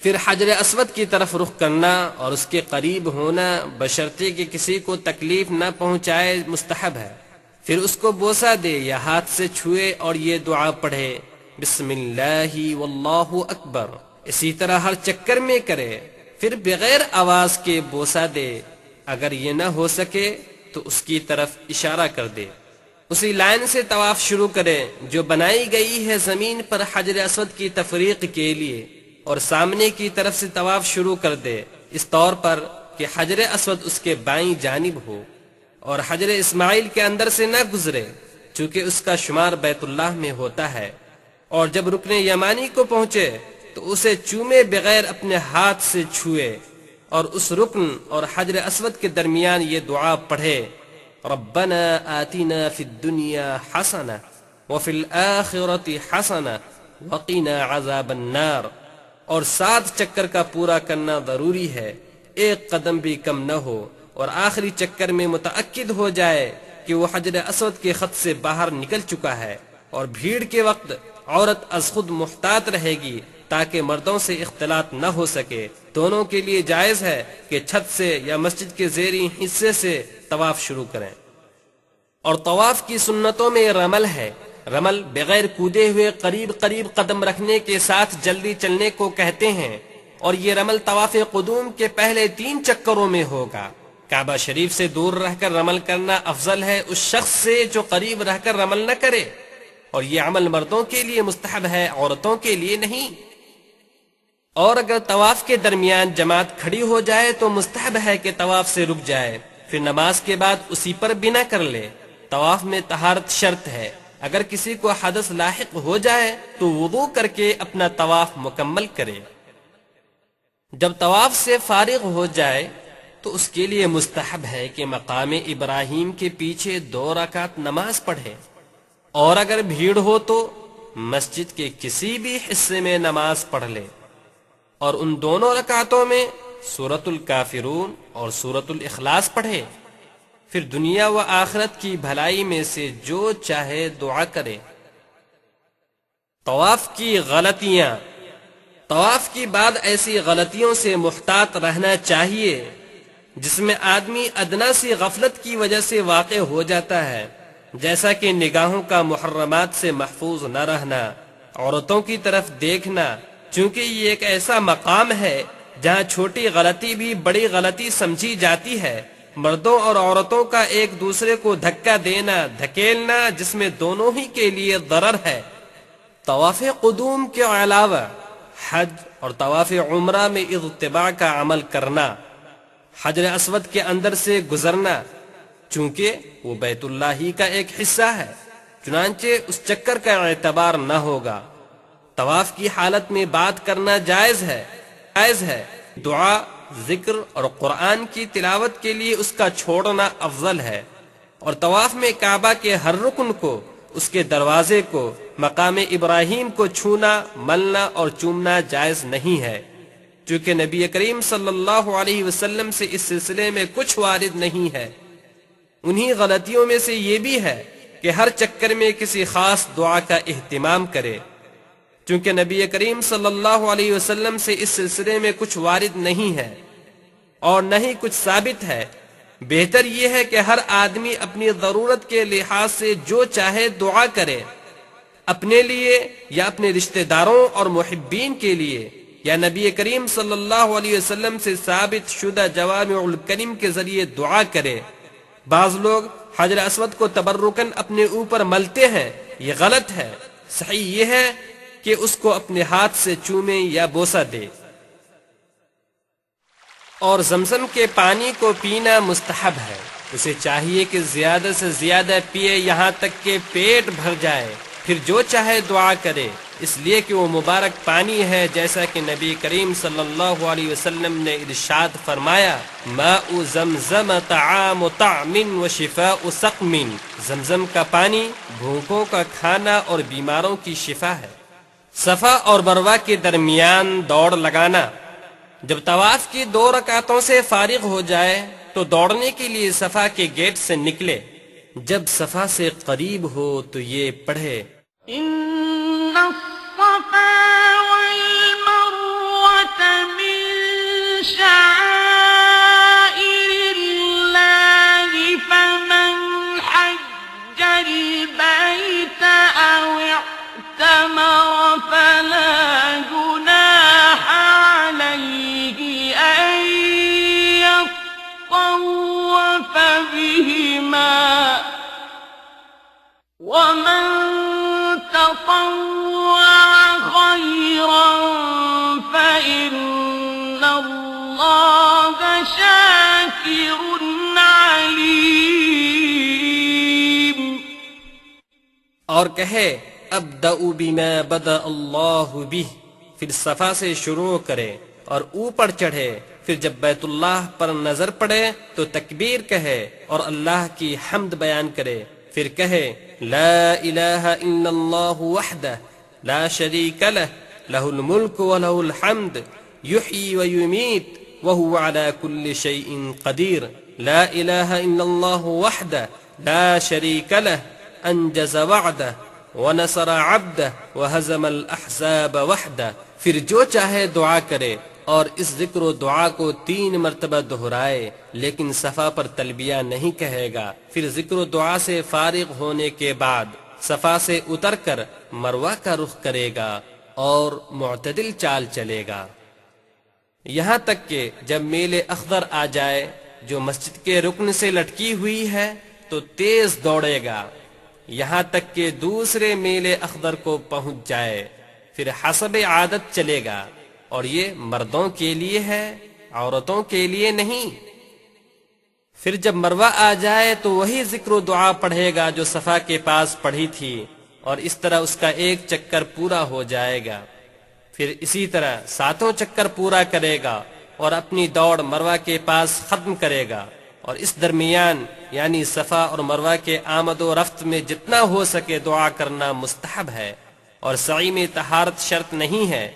پھر حجر اسود کی طرف رخ کرنا اور اس کے قریب ہونا بشرطے کہ کسی کو تکلیف نہ پہنچائے مستحب ہے۔ پھر اس کو بوسہ دے یا ہاتھ سے چھوئے اور یہ دعا پڑھے، بسم اللہ واللہ اکبر۔ اسی طرح ہر چکر میں کرے، پھر بغیر آواز کے بوسہ دے۔ اگر یہ نہ ہو سکے تو اس کی طرف اشارہ کر دے۔ اسی لائن سے طواف شروع کرے جو بنائی گئی ہے زمین پر حجر اسود کی تفریق کے لیے، اور سامنے کی طرف سے طواف شروع کر دے، اس طور پر کہ حجر اسود اس کے بائیں جانب ہو اور حجر اسماعیل کے اندر سے نہ گزرے، چونکہ اس کا شمار بیت اللہ میں ہوتا ہے۔ اور جب رکن یمانی کو پہنچے تو اسے چومے بغیر اپنے ہاتھ سے چھوئے، اور اس رکن اور حجر اسود کے درمیان یہ دعا پڑھے، ربنا آتنا فی الدنیا حسنہ وفی الآخرۃ حسنہ وقنا عذاب النار۔ اور 7 چکر کا پورا کرنا ضروری ہے، ایک قدم بھی کم نہ ہو، اور آخری چکر میں متأکد ہو جائے کہ وہ حجر اسود کے خط سے باہر نکل چکا ہے۔ اور بھیڑ کے وقت عورت از خود محتاط رہے گی تاکہ مردوں سے اختلاط نہ ہو سکے۔ دونوں کے لیے جائز ہے کہ چھت سے یا مسجد کے زیریں حصے سے طواف شروع کریں۔ اور طواف کی سنتوں میں رمل ہے۔ رمل بغیر کودے ہوئے قریب قریب قدم رکھنے کے ساتھ جلدی چلنے کو کہتے ہیں، اور یہ رمل طواف قدوم کے پہلے 3 چکروں میں ہوگا۔ کعبہ شریف سے دور رہ کر رمل کرنا افضل ہے اس شخص سے جو قریب رہ کر رمل نہ کرے، اور یہ عمل مردوں کے لیے مستحب ہے، عورتوں کے لیے نہیں۔ اور اگر طواف کے درمیان جماعت کھڑی ہو جائے تو مستحب ہے کہ طواف سے رک جائے، پھر نماز کے بعد اسی پر بنا کر لے۔ طواف میں طہارت شرط ہے، اگر کسی کو حدث لاحق ہو جائے تو وضو کر کے اپنا طواف مکمل کرے۔ جب طواف سے فارغ ہو جائے تو اس کے لیے مستحب ہے کہ مقام ابراہیم کے پیچھے 2 رکعت نماز پڑھے، اور اگر بھیڑ ہو تو مسجد کے کسی بھی حصے میں نماز پڑھ لے، اور ان دونوں رکعتوں میں سورۃ الکافرون اور سورۃ الاخلاص پڑھے۔ پھر دنیا و آخرت کی بھلائی میں سے جو چاہے دعا کرے۔ طواف کی غلطیاں۔ طواف کی بعد ایسی غلطیوں سے محتاط رہنا چاہیے جس میں آدمی ادنا سی غفلت کی وجہ سے واقع ہو جاتا ہے، جیسا کہ نگاہوں کا محرمات سے محفوظ نہ رہنا، عورتوں کی طرف دیکھنا، چونکہ یہ ایک ایسا مقام ہے جہاں چھوٹی غلطی بھی بڑی غلطی سمجھی جاتی ہے، مردوں اور عورتوں کا ایک دوسرے کو دھکا دینا، دھکیلنا، جس میں دونوں ہی کے لیے ضرر ہے۔ طواف قدوم کے علاوہ حج اور طواف عمرہ میں اضطباع کا عمل کرنا، حجر اسود کے اندر سے گزرنا، چونکہ وہ بیت اللہ ہی کا ایک حصہ ہے، چنانچہ اس چکر کا اعتبار نہ ہوگا۔ طواف کی حالت میں بات کرنا جائز ہے، دعا، ذکر اور قرآن کی تلاوت کے لیے اس کا چھوڑنا افضل ہے، اور طواف میں کعبہ کے ہر رکن کو، اس کے دروازے کو، مقام ابراہیم کو چھونا، ملنا اور چومنا جائز نہیں ہے، چونکہ نبی کریم صلی اللہ علیہ وسلم سے اس سلسلے میں کچھ وارد نہیں ہے۔ انہی غلطیوں میں سے یہ بھی ہے کہ ہر چکر میں کسی خاص دعا کا اہتمام کرے، چونکہ نبی کریم صلی اللہ علیہ وسلم سے اس سلسلے میں کچھ وارد نہیں ہے اور نہ ہی کچھ ثابت ہے۔ بہتر یہ ہے کہ ہر آدمی اپنی ضرورت کے لحاظ سے جو چاہے دعا کرے، اپنے لیے یا اپنے رشتہ داروں اور محبین کے لیے، یا نبی کریم صلی اللہ علیہ وسلم سے ثابت شدہ جوامع الکلم کے ذریعے دعا کرے۔ بعض لوگ حجر اسود کو تبرکن اپنے اوپر ملتے ہیں، یہ غلط ہے۔ صحیح یہ ہے کہ اس کو اپنے ہاتھ سے چومے یا بوسہ دے۔ اور زمزم کے پانی کو پینا مستحب ہے، اسے چاہیے کہ زیادہ سے زیادہ پیے یہاں تک کہ پیٹ بھر جائے، پھر جو چاہے دعا کرے، اس لیے کہ وہ مبارک پانی ہے، جیسا کہ نبی کریم صلی اللہ علیہ وسلم نے ارشاد فرمایا، ماء زمزم طعام طعم و شفاء سقم، زمزم کا پانی بھوکوں کا کھانا اور بیماروں کی شفا ہے۔ صفا اور مروہ کے درمیان دوڑ لگانا۔ جب طواف کی 2 رکعتوں سے فارغ ہو جائے تو دوڑنے کے لیے صفا کے گیٹ سے نکلے، جب صفا سے قریب ہو تو یہ پڑھے، ان الصفا والمروة شعائر الله فمن حج البيت أو اعتمر فلا جناح عليه أن يطوف بهما ومن تطوع خيرا فإن الله شاكر عليم. اور کہے ابدأ بما بدأ اللہ بہ، پھر صفا سے شروع کرے اور اوپر چڑھے، پھر جب بیت اللہ پر نظر پڑے تو تکبیر کہے اور اللہ کی حمد بیان کرے، پھر کہے لا الہ الا اللہ وحدہ لا شریک لہ لہ الملک ولہ الحمد یحیی ویمیت وہو علی کل شیء قدیر. لا الہ الا اللہ وحدہ لا شریک لہ انجز وعدہ ونصر عبدہ وہزم الاحزاب وحدہ. پھر جو چاہے دعا کرے اور اس ذکر و دعا کو 3 مرتبہ دہرائے، لیکن صفا پر تلبیہ نہیں کہے گا. پھر ذکر و دعا سے فارغ ہونے کے بعد صفا سے اتر کر مروہ کا رخ کرے گا اور معتدل چال چلے گا، یہاں تک کہ جب میل اخضر آ جائے جو مسجد کے رکن سے لٹکی ہوئی ہے تو تیز دوڑے گا یہاں تک کہ دوسرے میل اخضر کو پہنچ جائے، پھر حسب عادت چلے گا. اور یہ مردوں کے لیے ہے، عورتوں کے لیے نہیں. پھر جب مروہ آ جائے تو وہی ذکر و دعا پڑھے گا جو صفا کے پاس پڑھی تھی، اور اس طرح اس کا 1 چکر پورا ہو جائے گا. پھر اسی طرح 7 چکر پورا کرے گا اور اپنی دوڑ مروہ کے پاس ختم کرے گا. اور اس درمیان یعنی صفا اور مروہ کے آمد و رفت میں جتنا ہو سکے دعا کرنا مستحب ہے. اور سعی میں طہارت شرط نہیں ہے،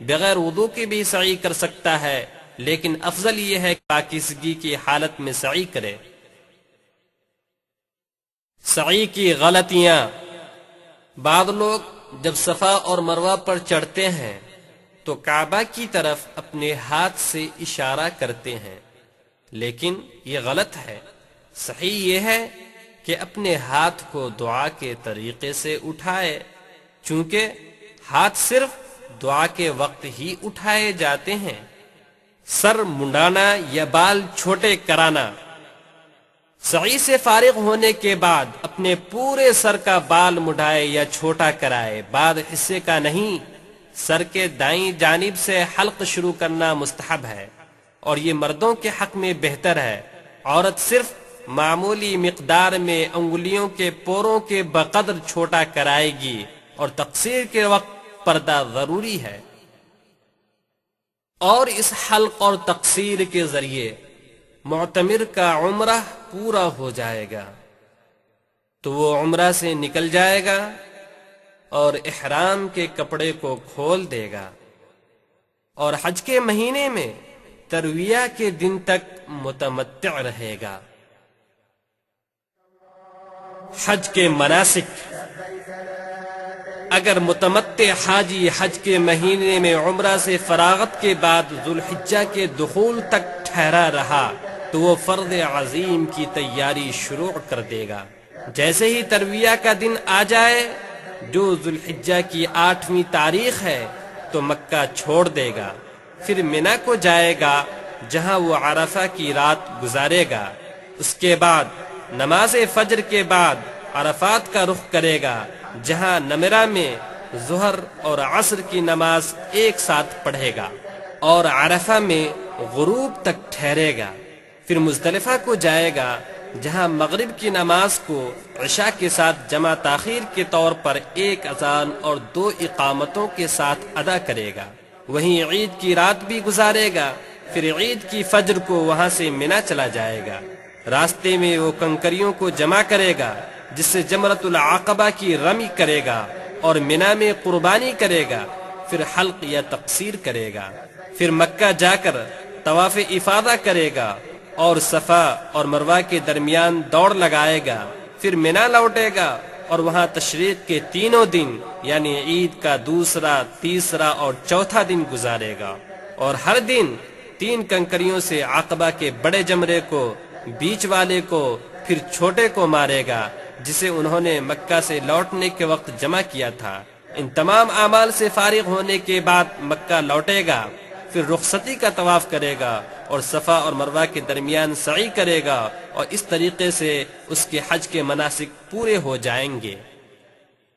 بغیر وضو کے بھی سعی کر سکتا ہے، لیکن افضل یہ ہے کہ پاکیزگی کی حالت میں سعی کرے. سعی کی غلطیاں. بعض لوگ جب صفا اور مروہ پر چڑھتے ہیں تو کعبہ کی طرف اپنے ہاتھ سے اشارہ کرتے ہیں، لیکن یہ غلط ہے. صحیح یہ ہے کہ اپنے ہاتھ کو دعا کے طریقے سے اٹھائے، چونکہ ہاتھ صرف دعا کے وقت ہی اٹھائے جاتے ہیں. سر منڈانا یا بال چھوٹے کرانا. سعی سے فارغ ہونے کے بعد اپنے پورے سر کا بال مڈھائے یا چھوٹا کرائے، بعد حصے کا نہیں. سر کے دائیں جانب سے حلق شروع کرنا مستحب ہے، اور یہ مردوں کے حق میں بہتر ہے. عورت صرف معمولی مقدار میں انگلیوں کے پوروں کے بقدر چھوٹا کرائے گی، اور تقصیر کے وقت پردہ ضروری ہے. اور اس حلق اور تقصیر کے ذریعے معتمر کا عمرہ پورا ہو جائے گا، تو وہ عمرہ سے نکل جائے گا اور احرام کے کپڑے کو کھول دے گا، اور حج کے مہینے میں ترویہ کے دن تک متمتع رہے گا. حج کے مناسک. اگر متمتع حاجی حج کے مہینے میں عمرہ سے فراغت کے بعد ذوالحجہ کے دخول تک ٹھہرا رہا تو وہ فرض عظیم کی تیاری شروع کر دے گا. جیسے ہی ترویہ کا دن آ جائے جو ذوالحجہ کی 8ویں تاریخ ہے تو مکہ چھوڑ دے گا، پھر منی کو جائے گا جہاں وہ عرفہ کی رات گزارے گا. اس کے بعد نماز فجر کے بعد عرفات کا رخ کرے گا، جہاں نمرہ میں ظہر اور عصر کی نماز ایک ساتھ پڑھے گا اور عرفہ میں غروب تک ٹھہرے گا. پھر مزدلفہ کو جائے گا جہاں مغرب کی نماز کو عشاء کے ساتھ جمع تاخیر کے طور پر 1 اذان اور 2 اقامتوں کے ساتھ ادا کرے گا. وہیں عید کی رات بھی گزارے گا. پھر عید کی فجر کو وہاں سے منی چلا جائے گا. راستے میں وہ کنکریوں کو جمع کرے گا جس سے جمرۃ العقبہ کی رمی کرے گا اور منی میں قربانی کرے گا. پھر حلق یا تقصیر کرے گا. پھر مکہ جا کر طواف افاضہ کرے گا اور صفا اور مروہ کے درمیان دوڑ لگائے گا. پھر منی لوٹے گا اور وہاں تشریق کے 3 دن یعنی عید کا 2., 3. اور 4 دن گزارے گا، اور ہر دن 3 کنکریوں سے عقبہ کے بڑے جمرے کو، بیچ والے کو، پھر چھوٹے کو مارے گا جسے انہوں نے مکہ سے لوٹنے کے وقت جمع کیا تھا۔ ان تمام اعمال سے فارغ ہونے کے بعد مکہ لوٹے گا، پھر رخصتی کا طواف کرے گا اور صفا اور مروہ کے درمیان سعی کرے گا، اور اس طریقے سے اس کے حج کے مناسک پورے ہو جائیں گے۔